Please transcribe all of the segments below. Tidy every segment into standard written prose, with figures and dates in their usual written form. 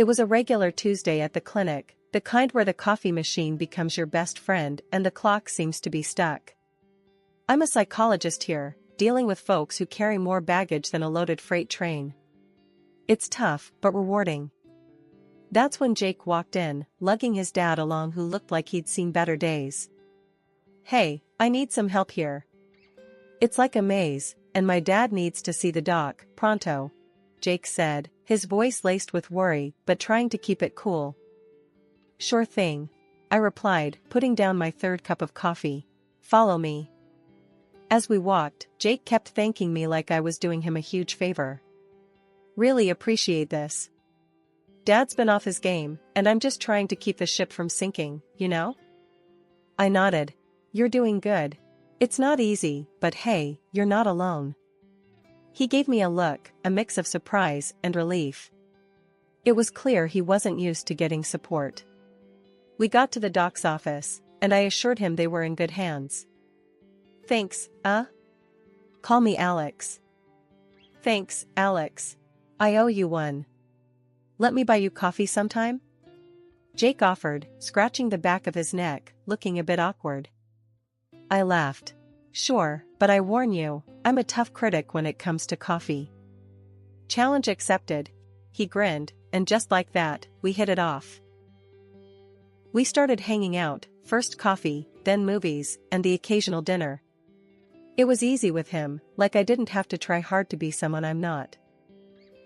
It was a regular Tuesday at the clinic, the kind where the coffee machine becomes your best friend and the clock seems to be stuck. I'm a psychologist here, dealing with folks who carry more baggage than a loaded freight train. It's tough, but rewarding. That's when Jake walked in, lugging his dad along who looked like he'd seen better days. "Hey, I need some help here. It's like a maze, and my dad needs to see the doc, pronto," Jake said, his voice laced with worry but trying to keep it cool. "Sure thing," I replied, putting down my third cup of coffee. "Follow me." As we walked, Jake kept thanking me like I was doing him a huge favor. "Really appreciate this. Dad's been off his game, and I'm just trying to keep the ship from sinking, you know?" I nodded. "You're doing good. It's not easy, but hey, you're not alone." He gave me a look, a mix of surprise and relief. It was clear he wasn't used to getting support. We got to the doc's office, and I assured him they were in good hands. "Thanks, Call me Alex." "Thanks, Alex. I owe you one. Let me buy you coffee sometime?" Jake offered, scratching the back of his neck, looking a bit awkward. I laughed. "Sure, but I warn you, I'm a tough critic when it comes to coffee." "Challenge accepted," he grinned, and just like that, we hit it off. We started hanging out, first coffee, then movies, and the occasional dinner. It was easy with him, like I didn't have to try hard to be someone I'm not.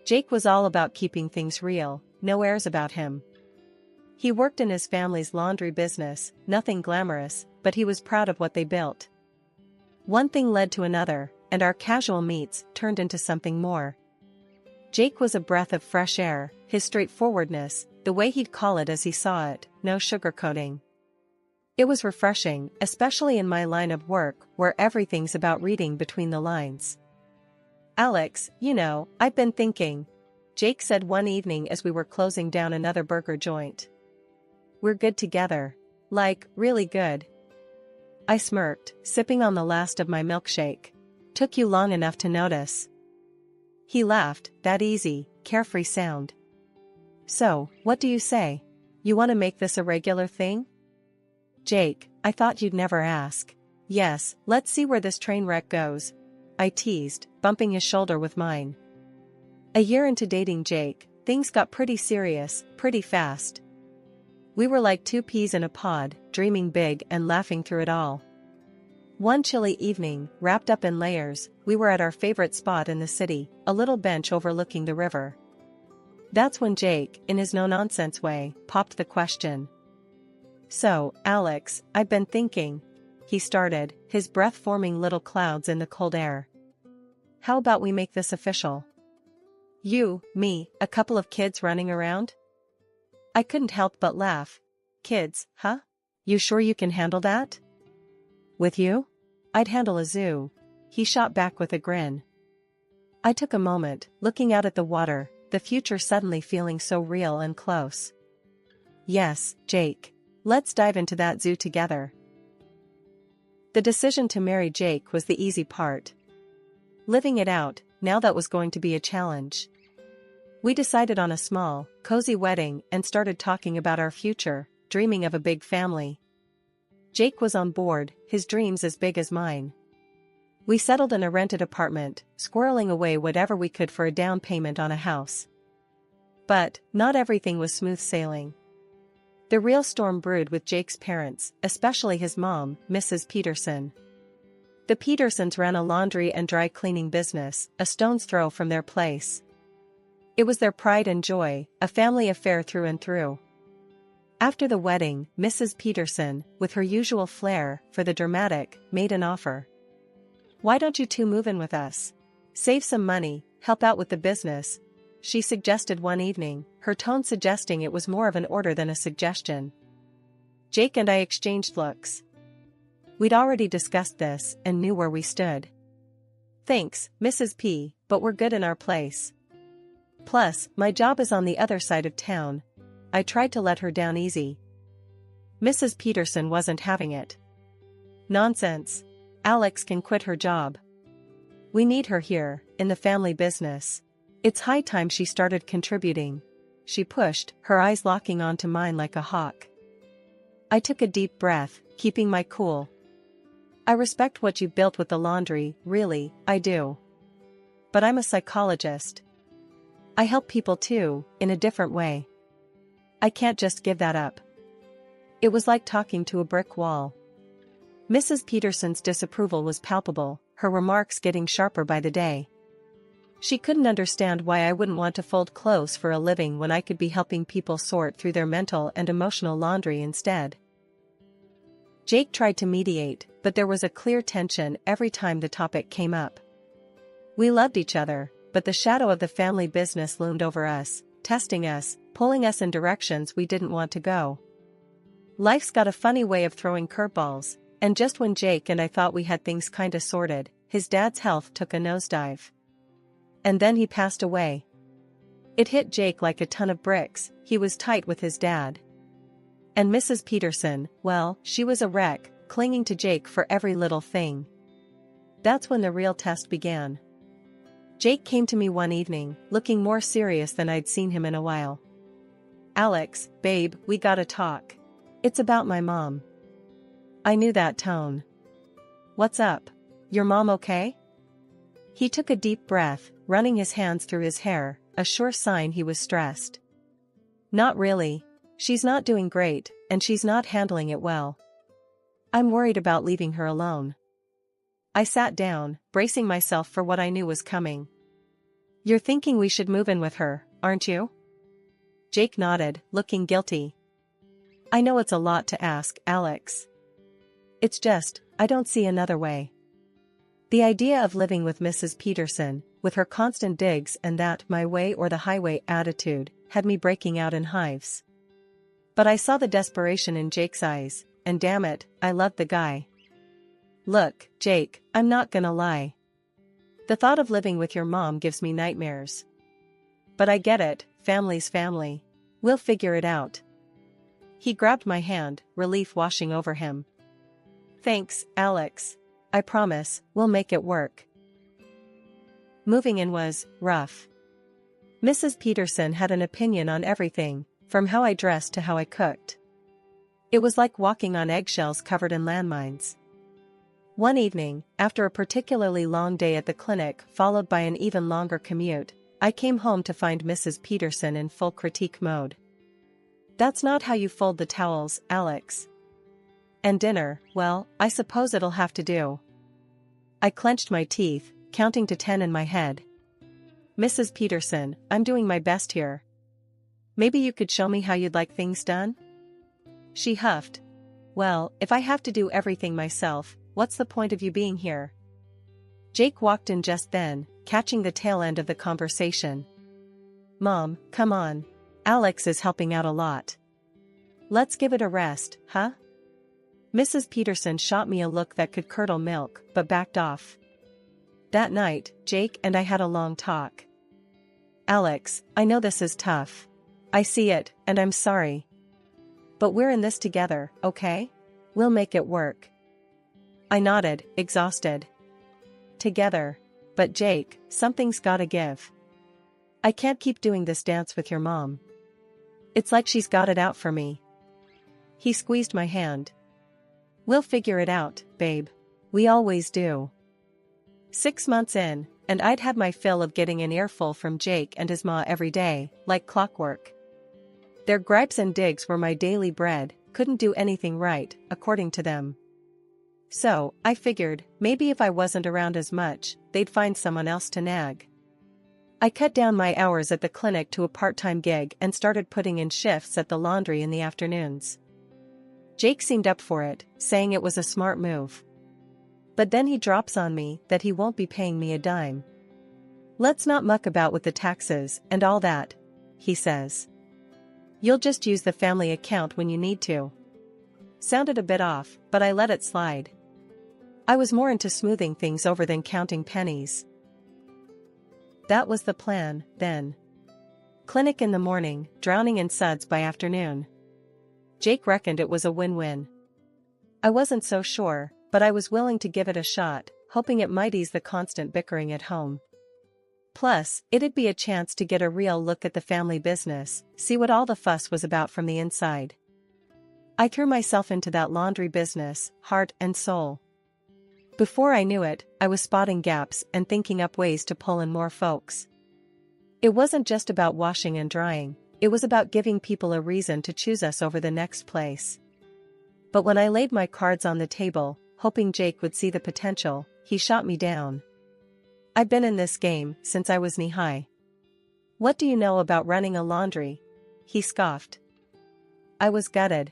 Jake was all about keeping things real, no airs about him. He worked in his family's laundry business, nothing glamorous, but he was proud of what they built. One thing led to another, and our casual meets turned into something more. Jake was a breath of fresh air, his straightforwardness, the way he'd call it as he saw it, no sugarcoating. It was refreshing, especially in my line of work where everything's about reading between the lines. "Alex, I've been thinking," Jake said one evening as we were closing down another burger joint. "We're good together. Like, really good." I smirked, sipping on the last of my milkshake. "Took you long enough to notice." He laughed, that easy, carefree sound. "So, what do you say? You want to make this a regular thing?" "Jake, I thought you'd never ask." "Yes, let's see where this train wreck goes," I teased, bumping his shoulder with mine. A year into dating Jake, things got pretty serious, pretty fast. We were like two peas in a pod, dreaming big and laughing through it all. One chilly evening, wrapped up in layers, we were at our favorite spot in the city, a little bench overlooking the river. That's when Jake, in his no-nonsense way, popped the question. "So, Alex, I've been thinking," he started, his breath forming little clouds in the cold air. "How about we make this official? You, me, a couple of kids running around?" I couldn't help but laugh. "Kids, huh? You sure you can handle that?" "With you? I'd handle a zoo," he shot back with a grin. I took a moment, looking out at the water, the future suddenly feeling so real and close. "Yes, Jake. Let's dive into that zoo together." The decision to marry Jake was the easy part. Living it out, now that was going to be a challenge. We decided on a small, cozy wedding and started talking about our future, dreaming of a big family. Jake was on board, his dreams as big as mine. We settled in a rented apartment, squirreling away whatever we could for a down payment on a house. But, not everything was smooth sailing. The real storm brewed with Jake's parents, especially his mom, Mrs. Peterson. The Petersons ran a laundry and dry cleaning business, a stone's throw from their place. It was their pride and joy, a family affair through and through. After the wedding, Mrs. Peterson, with her usual flair for the dramatic, made an offer. "Why don't you two move in with us? Save some money, help out with the business," she suggested one evening, her tone suggesting it was more of an order than a suggestion. Jake and I exchanged looks. We'd already discussed this and knew where we stood. "Thanks, Mrs. P, but we're good in our place. Plus, my job is on the other side of town." I tried to let her down easy. Mrs. Peterson wasn't having it. "Nonsense. Alex can quit her job. We need her here, in the family business. It's high time she started contributing." she pushed, her eyes locking onto mine like a hawk. I took a deep breath, keeping my cool. I respect what you built with the laundry, really, I do. But I'm a psychologist. I help people too, in a different way. I can't just give that up. It was like talking to a brick wall. Mrs. Peterson's disapproval was palpable, her remarks getting sharper by the day. She couldn't understand why I wouldn't want to fold clothes for a living when I could be helping people sort through their mental and emotional laundry instead. Jake tried to mediate, but there was a clear tension every time the topic came up. We loved each other, but the shadow of the family business loomed over us, testing us, pulling us in directions we didn't want to go. Life's got a funny way of throwing curveballs, and just when Jake and I thought we had things kinda sorted, his dad's health took a nosedive. And then he passed away. It hit Jake like a ton of bricks. He was tight with his dad. And Mrs. Peterson, well, she was a wreck, clinging to Jake for every little thing. That's when the real test began. Jake came to me one evening, looking more serious than I'd seen him in a while. "Alex, babe, we gotta talk. It's about my mom." I knew that tone. "What's up? Your mom okay?" He took a deep breath, running his hands through his hair, a sure sign he was stressed. "Not really. She's not doing great, and she's not handling it well. I'm worried about leaving her alone." I sat down, bracing myself for what I knew was coming. "You're thinking we should move in with her, aren't you?" Jake nodded, looking guilty. "I know it's a lot to ask, Alex. It's just, I don't see another way." The idea of living with Mrs. Peterson, with her constant digs and that my way or the highway attitude, had me breaking out in hives. But I saw the desperation in Jake's eyes, and damn it, I loved the guy. "Look, Jake, I'm not gonna lie. The thought of living with your mom gives me nightmares. But I get it, family's family. We'll figure it out." He grabbed my hand, relief washing over him. "Thanks, Alex. I promise, we'll make it work." Moving in was rough. Mrs. Peterson had an opinion on everything, from how I dressed to how I cooked. It was like walking on eggshells covered in landmines. One evening, after a particularly long day at the clinic followed by an even longer commute, I came home to find Mrs. Peterson in full critique mode. "That's not how you fold the towels, Alex. And dinner, well, I suppose it'll have to do." I clenched my teeth, counting to 10 in my head. "Mrs. Peterson, I'm doing my best here. Maybe you could show me how you'd like things done?" She huffed. "Well, if I have to do everything myself, what's the point of you being here?" Jake walked in just then, catching the tail end of the conversation. "Mom, come on. Alex is helping out a lot. Let's give it a rest, huh?" Mrs. Peterson shot me a look that could curdle milk, but backed off. That night, Jake and I had a long talk. "Alex, I know this is tough. I see it, and I'm sorry. But we're in this together, okay? We'll make it work." I nodded, exhausted. "Together. But Jake, something's gotta give. I can't keep doing this dance with your mom. It's like she's got it out for me." He squeezed my hand. "We'll figure it out, babe. We always do." 6 months in, and I'd had my fill of getting an earful from Jake and his ma every day, like clockwork. Their gripes and digs were my daily bread, couldn't do anything right, according to them. So, I figured, maybe if I wasn't around as much, they'd find someone else to nag. I cut down my hours at the clinic to a part-time gig and started putting in shifts at the laundry in the afternoons. Jake seemed up for it, saying it was a smart move. But then he drops on me that he won't be paying me a dime. "Let's not muck about with the taxes and all that," he says. "You'll just use the family account when you need to." Sounded a bit off, but I let it slide. I was more into smoothing things over than counting pennies. That was the plan, then. Clinic in the morning, drowning in suds by afternoon. Jake reckoned it was a win-win. I wasn't so sure, but I was willing to give it a shot, hoping it might ease the constant bickering at home. Plus, it'd be a chance to get a real look at the family business, see what all the fuss was about from the inside. I threw myself into that laundry business, heart and soul. Before I knew it, I was spotting gaps and thinking up ways to pull in more folks. It wasn't just about washing and drying, it was about giving people a reason to choose us over the next place. But when I laid my cards on the table, hoping Jake would see the potential, he shot me down. I've been in this game since I was knee-high. What do you know about running a laundry? He scoffed. I was gutted.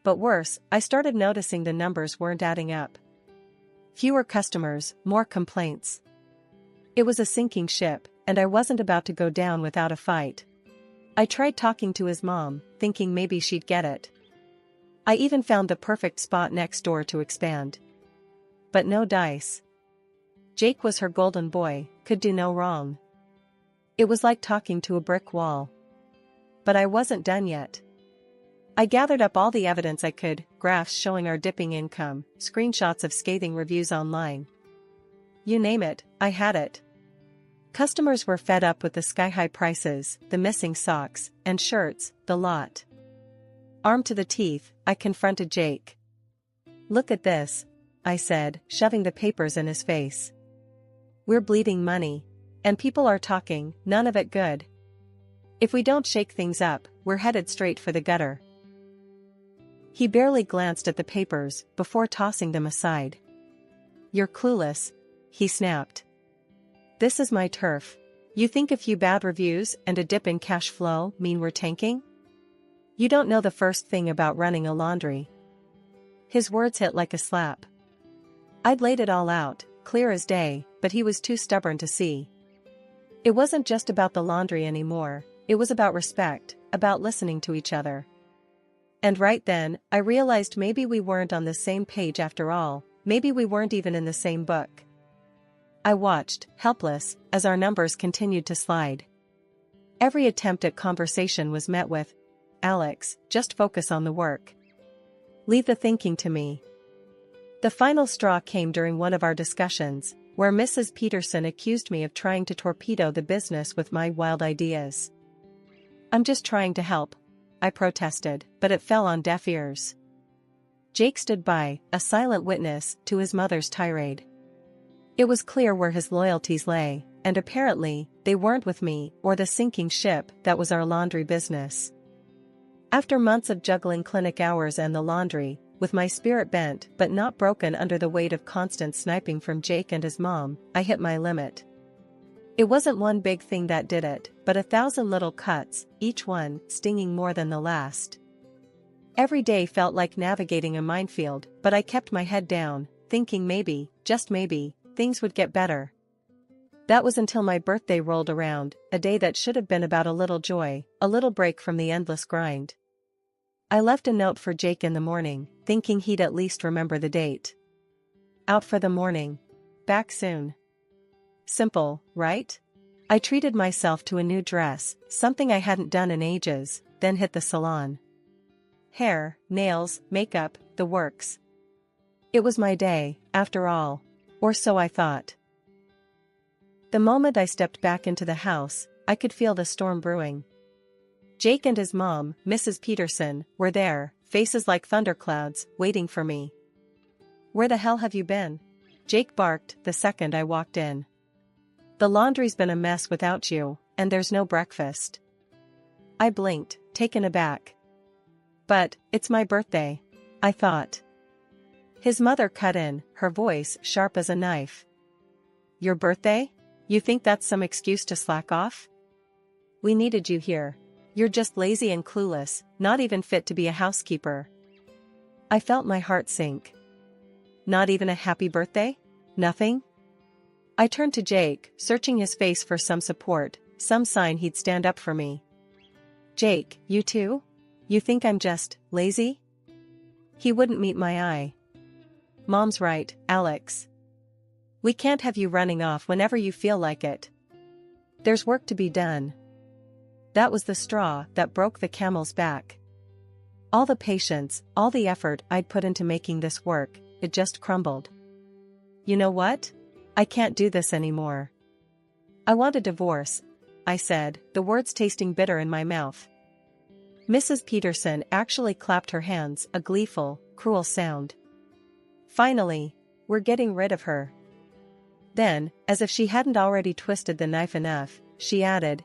But worse, I started noticing the numbers weren't adding up. Fewer customers, more complaints. It was a sinking ship, and I wasn't about to go down without a fight. I tried talking to his mom, thinking maybe she'd get it. I even found the perfect spot next door to expand. But no dice. Jake was her golden boy, could do no wrong. It was like talking to a brick wall. But I wasn't done yet. I gathered up all the evidence I could, graphs showing our dipping income, screenshots of scathing reviews online. You name it, I had it. Customers were fed up with the sky-high prices, the missing socks, and shirts, the lot. Armed to the teeth, I confronted Jake. Look at this, I said, shoving the papers in his face. We're bleeding money. And people are talking, none of it good. If we don't shake things up, we're headed straight for the gutter. He barely glanced at the papers before tossing them aside. You're clueless, he snapped. This is my turf. You think a few bad reviews and a dip in cash flow mean we're tanking? You don't know the first thing about running a laundry. His words hit like a slap. I'd laid it all out, clear as day, but he was too stubborn to see. It wasn't just about the laundry anymore, it was about respect, about listening to each other. And right then, I realized maybe we weren't on the same page after all, maybe we weren't even in the same book. I watched, helpless, as our numbers continued to slide. Every attempt at conversation was met with, Alex, just focus on the work. Leave the thinking to me. The final straw came during one of our discussions, where Mrs. Peterson accused me of trying to torpedo the business with my wild ideas. I'm just trying to help, I protested, but it fell on deaf ears. Jake stood by, a silent witness to his mother's tirade. It was clear where his loyalties lay, and apparently, they weren't with me or the sinking ship that was our laundry business. After months of juggling clinic hours and the laundry, with my spirit bent but not broken under the weight of constant sniping from Jake and his mom, I hit my limit. It wasn't one big thing that did it, but 1,000 little cuts, each one stinging more than the last. Every day felt like navigating a minefield, but I kept my head down, thinking maybe, just maybe, things would get better. That was until my birthday rolled around, a day that should have been about a little joy, a little break from the endless grind. I left a note for Jake in the morning, thinking he'd at least remember the date. Out for the morning. Back soon. Simple, right? I treated myself to a new dress, something I hadn't done in ages, then hit the salon. Hair, nails, makeup, the works. It was my day, after all. Or so I thought. The moment I stepped back into the house, I could feel the storm brewing. Jake and his mom, Mrs. Peterson, were there, faces like thunderclouds, waiting for me. Where the hell have you been? Jake barked the second I walked in. The laundry's been a mess without you, and there's no breakfast. I blinked, taken aback. But, it's my birthday, I thought. His mother cut in, her voice sharp as a knife. Your birthday? You think that's some excuse to slack off? We needed you here. You're just lazy and clueless, not even fit to be a housekeeper. I felt my heart sink. Not even a happy birthday? Nothing? I turned to Jake, searching his face for some support, some sign he'd stand up for me. Jake, you too? You think I'm just lazy? He wouldn't meet my eye. Mom's right, Alex. We can't have you running off whenever you feel like it. There's work to be done. That was the straw that broke the camel's back. All the patience, all the effort I'd put into making this work, it just crumbled. You know what? I can't do this anymore. I want a divorce, I said, the words tasting bitter in my mouth. Mrs. Peterson actually clapped her hands, a gleeful, cruel sound. Finally, we're getting rid of her. Then, as if she hadn't already twisted the knife enough, she added,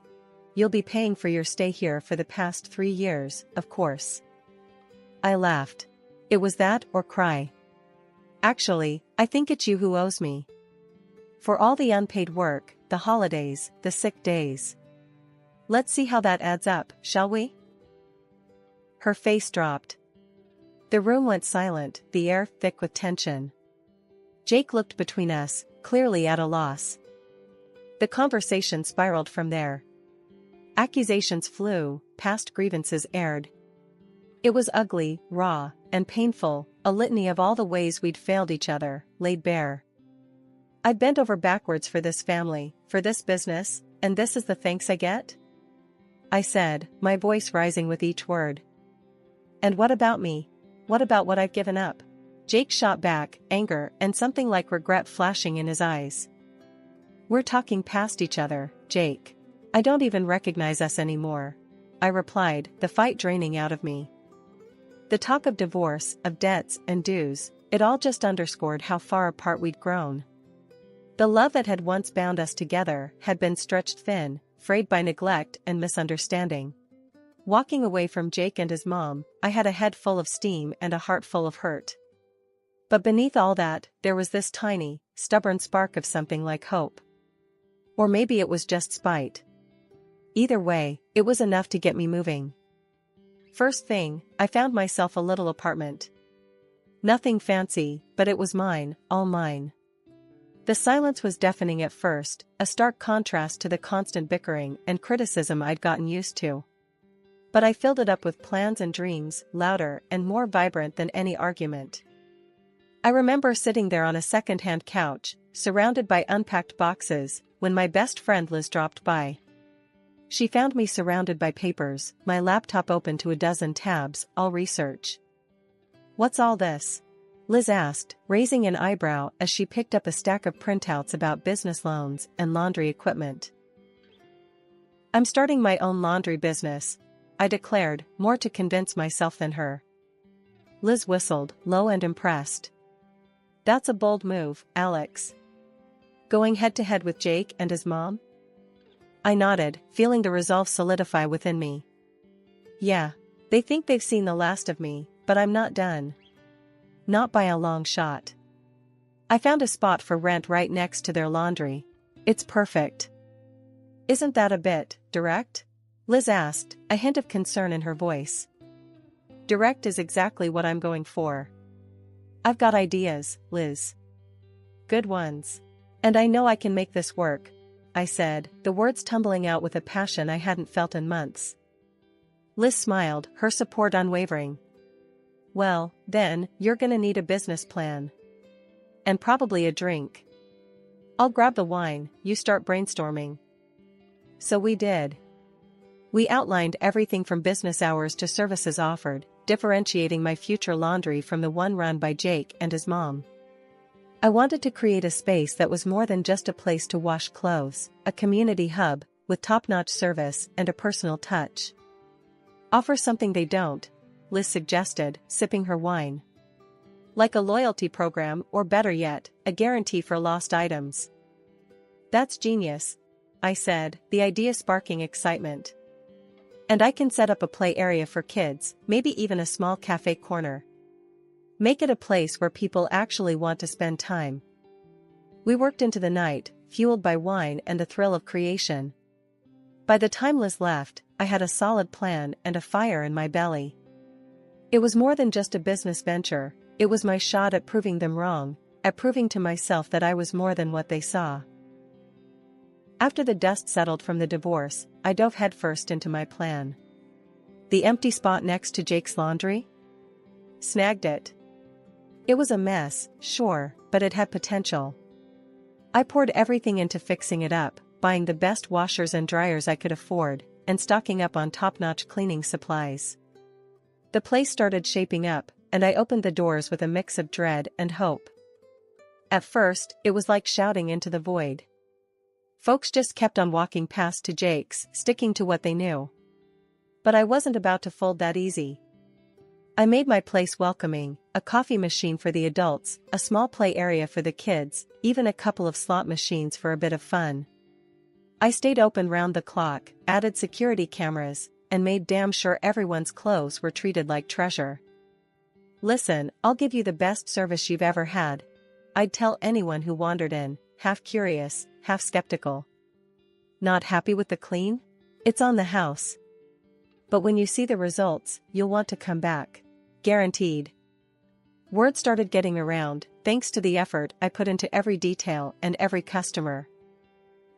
"You'll be paying for your stay here for the past 3 years, of course." I laughed. It was that or cry. Actually, I think it's you who owes me. For all the unpaid work, the holidays, the sick days. Let's see how that adds up, shall we? Her face dropped. The room went silent, the air thick with tension. Jake looked between us, clearly at a loss. The conversation spiraled from there. Accusations flew, past grievances aired. It was ugly, raw, and painful, a litany of all the ways we'd failed each other, laid bare. I bent over backwards for this family, for this business, and this is the thanks I get? I said, my voice rising with each word. And what about me? What about what I've given up? Jake shot back, anger and something like regret flashing in his eyes. We're talking past each other, Jake. I don't even recognize us anymore. I replied, the fight draining out of me. The talk of divorce, of debts and dues, it all just underscored how far apart we'd grown. The love that had once bound us together had been stretched thin, frayed by neglect and misunderstanding. Walking away from Jake and his mom, I had a head full of steam and a heart full of hurt. But beneath all that, there was this tiny, stubborn spark of something like hope. Or maybe it was just spite. Either way, it was enough to get me moving. First thing, I found myself a little apartment. Nothing fancy, but it was mine, all mine. The silence was deafening at first, a stark contrast to the constant bickering and criticism I'd gotten used to. But I filled it up with plans and dreams, louder and more vibrant than any argument. I remember sitting there on a second-hand couch, surrounded by unpacked boxes, when my best friend Liz dropped by. She found me surrounded by papers, my laptop open to a dozen tabs, all research. "What's all this?" Liz asked, raising an eyebrow as she picked up a stack of printouts about business loans and laundry equipment. "I'm starting my own laundry business," I declared, more to convince myself than her. Liz whistled, low and impressed. "That's a bold move, Alex. Going head-to-head with Jake and his mom?" I nodded, feeling the resolve solidify within me. "Yeah, they think they've seen the last of me, but I'm not done. Not by a long shot. I found a spot for rent right next to their laundry. It's perfect." "Isn't that a bit direct?" Liz asked, a hint of concern in her voice. "Direct is exactly what I'm going for. I've got ideas, Liz. Good ones. And I know I can make this work," I said, the words tumbling out with a passion I hadn't felt in months. Liz smiled, her support unwavering. "Well, then, you're gonna need a business plan. And probably a drink. I'll grab the wine, you start brainstorming." So we did. We outlined everything from business hours to services offered, differentiating my future laundry from the one run by Jake and his mom. I wanted to create a space that was more than just a place to wash clothes, a community hub, with top-notch service and a personal touch. "Offer something they don't," Liz suggested, sipping her wine. "Like a loyalty program or better yet, a guarantee for lost items." "That's genius," I said, the idea sparking excitement. "And I can set up a play area for kids, maybe even a small cafe corner. Make it a place where people actually want to spend time." We worked into the night, fueled by wine and the thrill of creation. By the time Liz left, I had a solid plan and a fire in my belly. It was more than just a business venture, it was my shot at proving them wrong, at proving to myself that I was more than what they saw. After the dust settled from the divorce, I dove headfirst into my plan. The empty spot next to Jake's laundry? Snagged it. It was a mess, sure, but it had potential. I poured everything into fixing it up, buying the best washers and dryers I could afford, and stocking up on top-notch cleaning supplies. The place started shaping up, and I opened the doors with a mix of dread and hope. At first, it was like shouting into the void. Folks just kept on walking past to Jake's, sticking to what they knew. But I wasn't about to fold that easy. I made my place welcoming, a coffee machine for the adults, a small play area for the kids, even a couple of slot machines for a bit of fun. I stayed open round the clock, added security cameras, and made damn sure everyone's clothes were treated like treasure. Listen, I'll give you the best service you've ever had. I'd tell anyone who wandered in, half curious, half skeptical. Not happy with the clean? It's on the house. But when you see the results, you'll want to come back. Guaranteed. Word started getting around, thanks to the effort I put into every detail and every customer.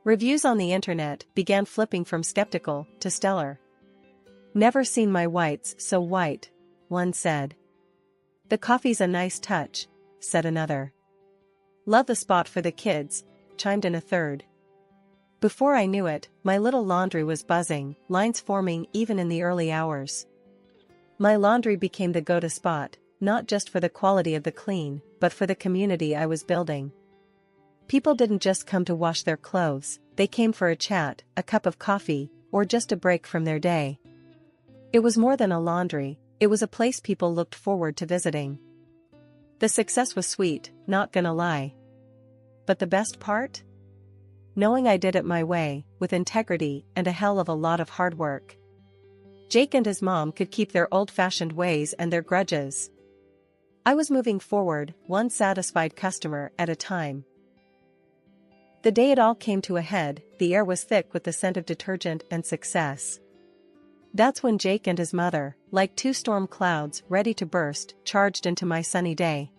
Reviews on the internet began flipping from skeptical to stellar. Never seen my whites so white, one said. The coffee's a nice touch, said another. Love the spot for the kids, chimed in a third. Before I knew it, my little laundry was buzzing, lines forming even in the early hours. My laundry became the go-to spot, not just for the quality of the clean, but for the community I was building. People didn't just come to wash their clothes, they came for a chat, a cup of coffee, or just a break from their day. It was more than a laundry, it was a place people looked forward to visiting. The success was sweet, not gonna lie. But the best part? Knowing I did it my way, with integrity and a hell of a lot of hard work. Jake and his mom could keep their old-fashioned ways and their grudges. I was moving forward, one satisfied customer at a time. The day it all came to a head, the air was thick with the scent of detergent and success. That's when Jake and his mother, like two storm clouds ready to burst, charged into my sunny day.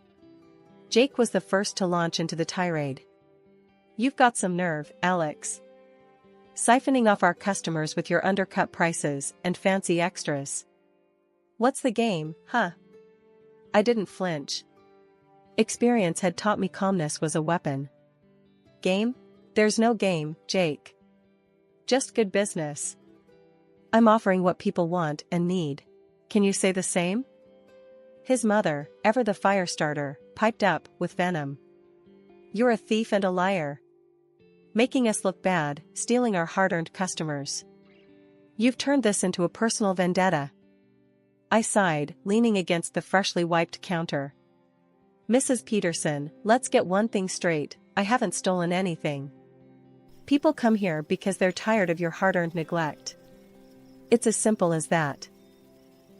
Jake was the first to launch into the tirade. You've got some nerve, Alex. Siphoning off our customers with your undercut prices and fancy extras. What's the game, huh? I didn't flinch. Experience had taught me calmness was a weapon. Game? There's no game, Jake. Just good business. I'm offering what people want and need. Can you say the same? His mother, ever the fire starter, piped up with venom. You're a thief and a liar. Making us look bad, stealing our hard-earned customers. You've turned this into a personal vendetta. I sighed, leaning against the freshly wiped counter. Mrs. Peterson, let's get one thing straight, I haven't stolen anything. People come here because they're tired of your hard-earned neglect. It's as simple as that.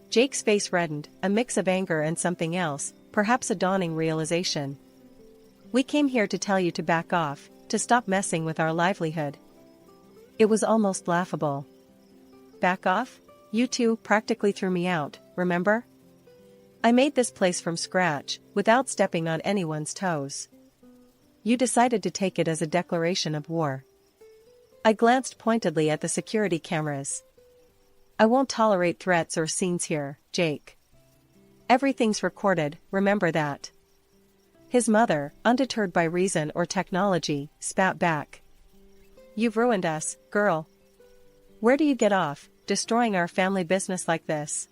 Jake's face reddened, a mix of anger and something else, perhaps a dawning realization. We came here to tell you to back off, to stop messing with our livelihood. It was almost laughable. Back off? You two practically threw me out, remember? I made this place from scratch, without stepping on anyone's toes. You decided to take it as a declaration of war. I glanced pointedly at the security cameras. I won't tolerate threats or scenes here, Jake. Everything's recorded, remember that. His mother, undeterred by reason or technology, spat back. You've ruined us, girl. Where do you get off, destroying our family business like this?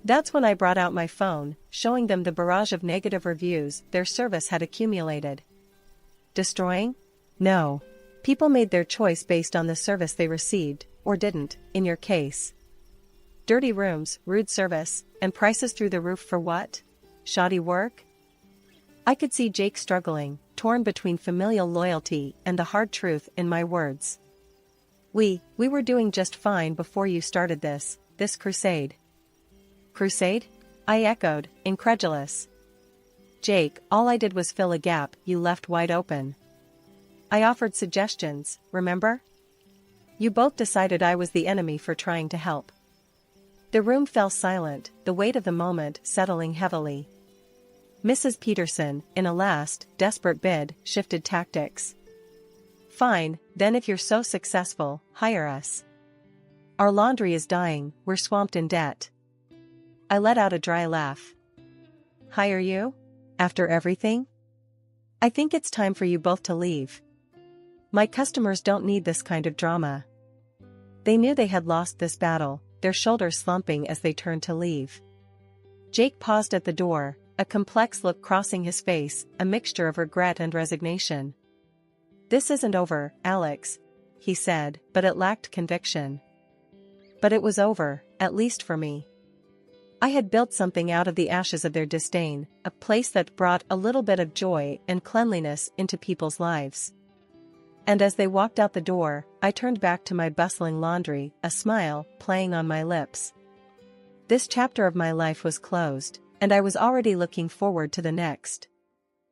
That's when I brought out my phone, showing them the barrage of negative reviews their service had accumulated. Destroying? No. People made their choice based on the service they received, or didn't, in your case. Dirty rooms, rude service, and prices through the roof for what? Shoddy work? I could see Jake struggling, torn between familial loyalty and the hard truth in my words. We were doing just fine before you started this crusade. Crusade? I echoed, incredulous. Jake, all I did was fill a gap you left wide open. I offered suggestions, remember? You both decided I was the enemy for trying to help. The room fell silent, the weight of the moment settling heavily. Mrs. Peterson, in a last, desperate bid, shifted tactics. Fine, then if you're so successful, hire us. Our laundry is dying, we're swamped in debt. I let out a dry laugh. Hire you? After everything? I think it's time for you both to leave. My customers don't need this kind of drama. They knew they had lost this battle, their shoulders slumping as they turned to leave. Jake paused at the door, a complex look crossing his face, a mixture of regret and resignation. "This isn't over, Alex," he said, but it lacked conviction. But it was over, at least for me. I had built something out of the ashes of their disdain, a place that brought a little bit of joy and cleanliness into people's lives. And as they walked out the door, I turned back to my bustling laundry, a smile playing on my lips. This chapter of my life was closed, and I was already looking forward to the next.